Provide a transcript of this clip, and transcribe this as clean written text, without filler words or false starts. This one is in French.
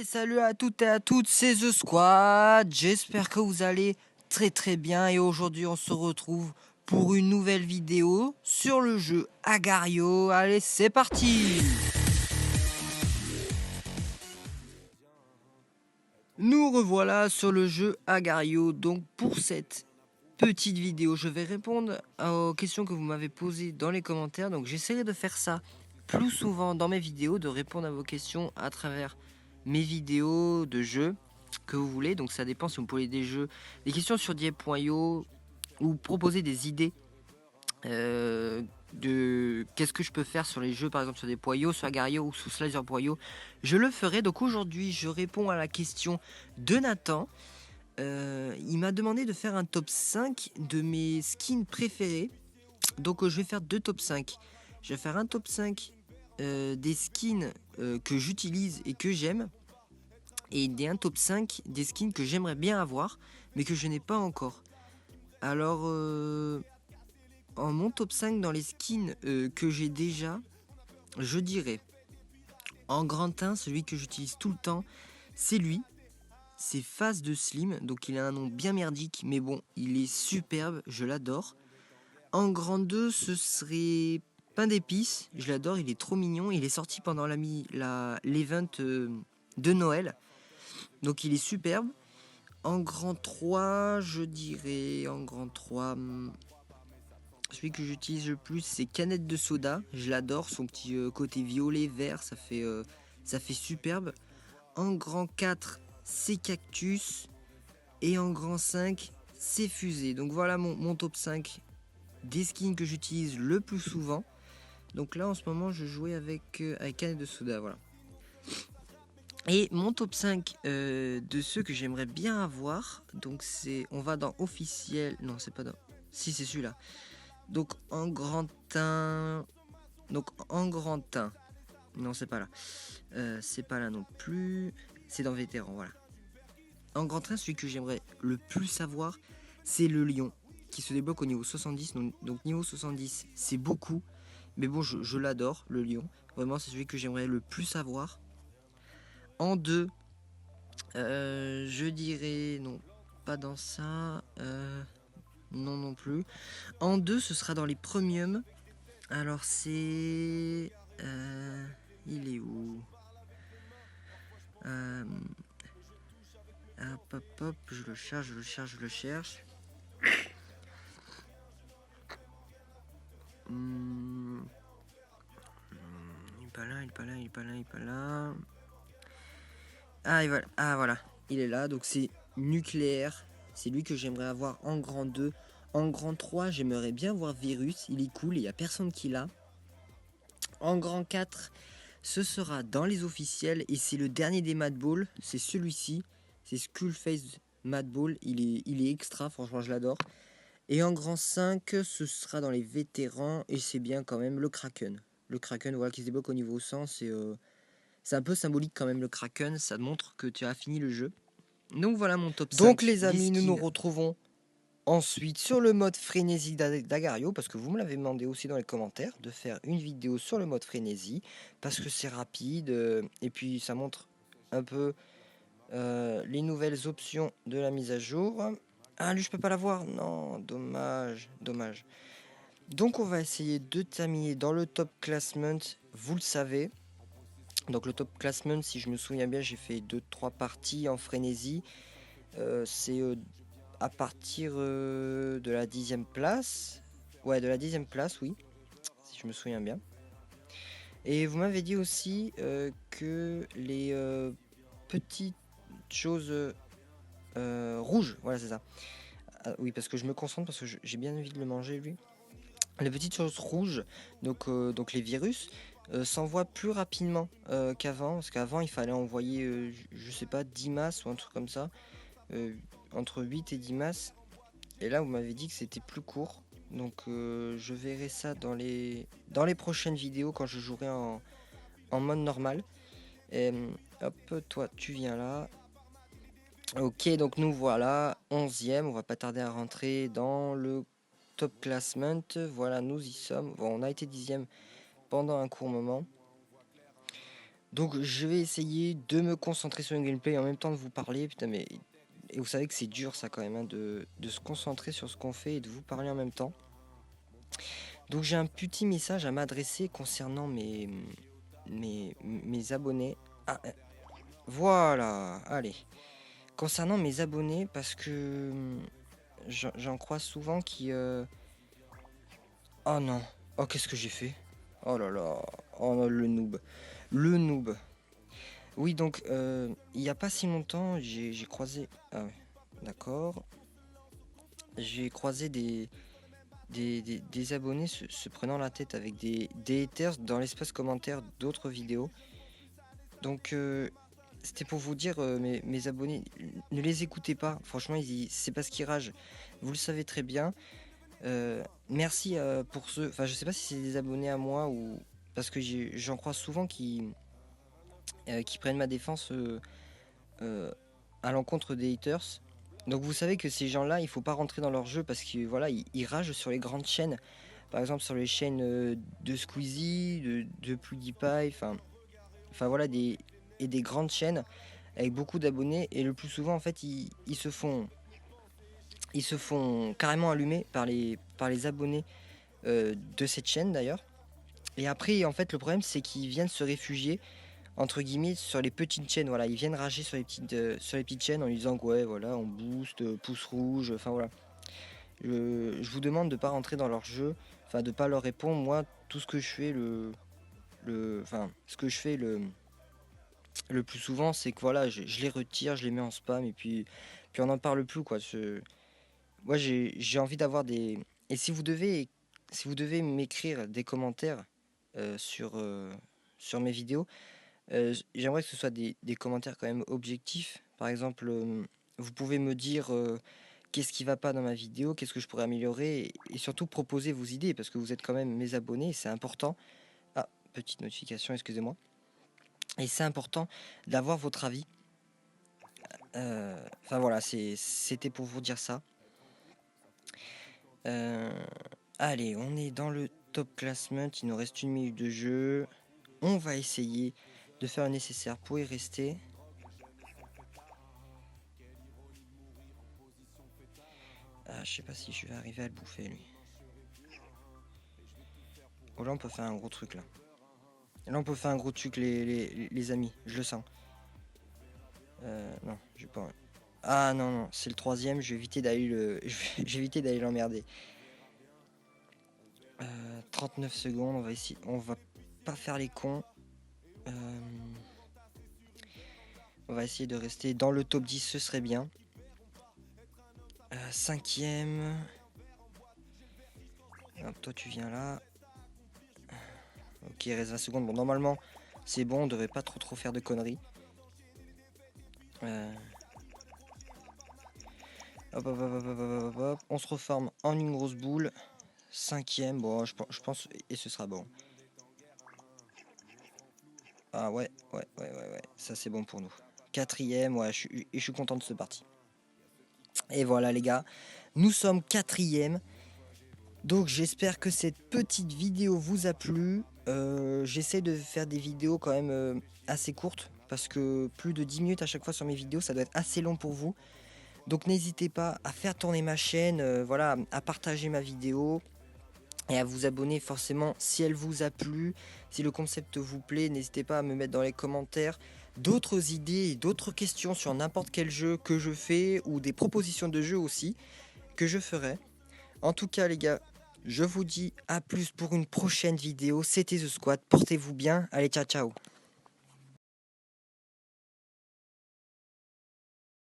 Et salut à toutes et à toutes, c'est The Squad. J'espère que vous allez très bien et aujourd'hui on se retrouve pour une nouvelle vidéo sur le jeu Agario. Allez, c'est parti. Nous revoilà sur le jeu Agario. Donc pour cette petite vidéo, je vais répondre aux questions que vous m'avez posées dans les commentaires. Donc j'essaierai de faire ça plus souvent dans mes vidéos, de répondre à vos questions à travers mes vidéos de jeux que vous voulez. Donc ça dépend si vous voulez des questions sur Diep.io ou proposer des idées de qu'est-ce que je peux faire sur les jeux, par exemple sur des Poyo, sur Agario ou sous Slicer.io. Je le ferai. Donc aujourd'hui, je réponds à la question de Nathan. Il m'a demandé de faire un top 5 de mes skins préférés. Donc je vais faire deux top 5. Je vais faire un top 5 des skins que j'utilise et que j'aime. Et un top 5 des skins que j'aimerais bien avoir, mais que je n'ai pas encore. Alors, en mon top 5 dans les skins que j'ai déjà, je dirais en grand 1, celui que j'utilise tout le temps, c'est lui. C'est Phase de Slim, donc il a un nom bien merdique, mais bon, il est superbe, je l'adore. En grand 2, ce serait Pain d'épices, je l'adore, il est trop mignon. Il est sorti pendant l'event de Noël, donc il est superbe. En grand 3, je dirais, en grand 3, celui que j'utilise le plus, c'est Canette de Soda. Je l'adore, son petit côté violet, vert, ça fait superbe. En grand 4, c'est Cactus. Et en grand 5, c'est Fusée. Donc voilà mon top 5 des skins que j'utilise le plus souvent. Donc là, en ce moment, je jouais avec Canette de Soda, voilà. Et mon top 5 de ceux que j'aimerais bien avoir, donc on va dans officiel, non c'est pas dans, si c'est celui-là. Donc en grand 1, non c'est pas là, c'est pas là non plus, c'est dans vétéran, voilà. En grand 1, celui que j'aimerais le plus avoir, c'est le lion, qui se débloque au niveau 70, donc niveau 70 c'est beaucoup, mais bon je l'adore le lion, vraiment c'est celui que j'aimerais le plus avoir. En 2, je dirais non, pas dans ça. Non plus. En 2, ce sera dans les premiums. Alors c'est... il est où? Hop, je le cherche. Il est pas là. Ah voilà, il est là. Donc c'est nucléaire. C'est lui que j'aimerais avoir en grand 2. En grand 3, j'aimerais bien voir Virus. Il est cool et il n'y a personne qui l'a. En grand 4, ce sera dans les officiels et c'est le dernier des Mad Ball. C'est celui-ci. C'est Skullface Mad Ball. Il est extra, franchement, je l'adore. Et en grand 5, ce sera dans les vétérans et c'est bien quand même le Kraken. Le Kraken, voilà, qui se débloque au niveau 100. C'est un peu symbolique quand même, le Kraken. Ça montre que tu as fini le jeu. Donc voilà mon top 5. Donc les amis, nous nous retrouvons ensuite sur le mode frénésie d'Agario, parce que vous me l'avez demandé aussi dans les commentaires de faire une vidéo sur le mode frénésie, parce que c'est rapide, et puis ça montre un peu les nouvelles options de la mise à jour. Ah, lui je peux pas l'avoir, non, dommage. Donc on va essayer de terminer dans le top classement, vous le savez. Donc le top classement, si je me souviens bien, j'ai fait 2-3 parties en frénésie. C'est à partir de la 10e place. Ouais, de la 10e place, oui, si je me souviens bien. Et vous m'avez dit aussi que les petites choses rouges, voilà, c'est ça. Ah, oui, parce que je me concentre, parce que j'ai bien envie de le manger, lui. Les petites choses rouges, donc les virus, s'envoient plus rapidement qu'avant. Parce qu'avant, il fallait envoyer, je sais pas, 10 masses ou un truc comme ça. Entre 8 et 10 masses. Et là, vous m'avez dit que c'était plus court. Donc, je verrai ça dans les prochaines vidéos quand je jouerai en mode normal. Et, hop, toi, tu viens là. Ok, donc nous voilà, 11e. On va pas tarder à rentrer dans le top classement. Voilà, nous y sommes. Bon, on a été 10e pendant un court moment. Donc je vais essayer de me concentrer sur une gameplay et en même temps de vous parler. Putain, mais et vous savez que c'est dur ça quand même hein, de se concentrer sur ce qu'on fait et de vous parler en même temps. Donc j'ai un petit message à m'adresser concernant mes abonnés. Ah, voilà, allez. Concernant mes abonnés, parce que j'en crois souvent qui... Oh non, oh qu'est-ce que j'ai fait? Oh là là, oh non, le noob. Le noob. Oui, donc, il n'y a pas si longtemps, j'ai croisé... Ah ouais, d'accord. J'ai croisé des abonnés se prenant la tête avec des haters dans l'espace commentaire d'autres vidéos. Donc, c'était pour vous dire, mes abonnés, ne les écoutez pas. Franchement, c'est parce qu'ils ragent. Vous le savez très bien. Merci pour ceux... Enfin, je sais pas si c'est des abonnés à moi ou... Parce que j'en crois souvent qui prennent ma défense euh, à l'encontre des haters. Donc vous savez que ces gens-là, il faut pas rentrer dans leur jeu parce que voilà, ils ragent sur les grandes chaînes. Par exemple sur les chaînes de Squeezie, de PewDiePie, enfin voilà des grandes chaînes avec beaucoup d'abonnés et le plus souvent en fait ils se font carrément allumer par les abonnés de cette chaîne d'ailleurs. Et après en fait le problème c'est qu'ils viennent se réfugier entre guillemets sur les petites chaînes, voilà, ils viennent rager sur les petites chaînes en disant que ouais voilà on booste, pouce rouge, enfin voilà. Je vous demande de pas rentrer dans leur jeu, enfin de pas leur répondre. Moi tout ce que je fais enfin ce que je fais le plus souvent c'est que voilà je les retire, je les mets en spam et puis on n'en parle plus quoi. Moi j'ai envie d'avoir des... Et si vous devez m'écrire des commentaires sur mes vidéos, j'aimerais que ce soit des commentaires quand même objectifs. Par exemple, vous pouvez me dire qu'est-ce qui va pas dans ma vidéo, qu'est-ce que je pourrais améliorer, et surtout proposer vos idées, parce que vous êtes quand même mes abonnés, et c'est important. Ah, petite notification, excusez-moi. Et c'est important d'avoir votre avis. Enfin voilà, c'était pour vous dire ça. Euh, allez, on est dans le top classement, il nous reste 1 minute de jeu. On va essayer de faire le nécessaire pour y rester. Ah, je sais pas si je vais arriver à le bouffer lui. Oh là on peut faire un gros truc là. Là on peut faire un gros truc les amis, je le sens. Non, j'ai pas... Ah non, non, c'est le troisième, je vais éviter d'aller je vais éviter d'aller l'emmerder. 39 secondes, on va essayer... On va pas faire les cons. On va essayer de rester dans le top 10, ce serait bien. Cinquième. Hop, toi tu viens là. Ok, il reste 20 secondes. Bon, normalement, c'est bon, on devrait pas trop faire de conneries. Hop, hop, hop, hop, hop, hop, hop. On se reforme en une grosse boule. Cinquième, bon, je pense, et ce sera bon. Ah ouais, ça c'est bon pour nous. Quatrième, ouais, je suis content de ce parti. Et voilà les gars, nous sommes quatrième. Donc j'espère que cette petite vidéo vous a plu. J'essaie de faire des vidéos quand même assez courtes. Parce que plus de 10 minutes à chaque fois sur mes vidéos, ça doit être assez long pour vous. Donc n'hésitez pas à faire tourner ma chaîne, voilà, à partager ma vidéo. Et à vous abonner forcément si elle vous a plu, si le concept vous plaît, n'hésitez pas à me mettre dans les commentaires d'autres idées et d'autres questions sur n'importe quel jeu que je fais ou des propositions de jeux aussi que je ferai. En tout cas les gars, je vous dis à plus pour une prochaine vidéo, c'était The Squad, portez-vous bien, allez ciao ciao.